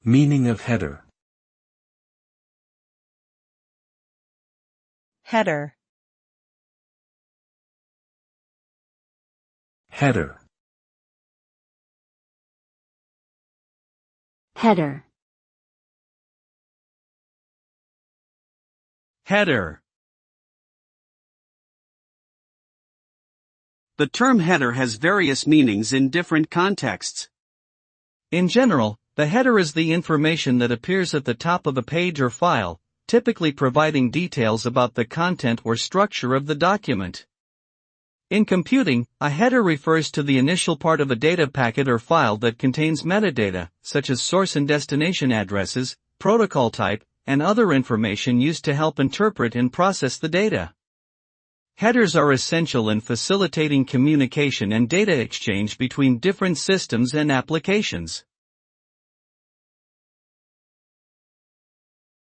Meaning of header. Header. Header. Header. Header. The term header has various meanings in different contexts. In general, the header is the information that appears at the top of a page or file, typically providing details about the content or structure of the document. In computing, a header refers to the initial part of a data packet or file that contains metadata, such as source and destination addresses, protocol type, and other information used to help interpret and process the data. Headers are essential in facilitating communication and data exchange between different systems and applications.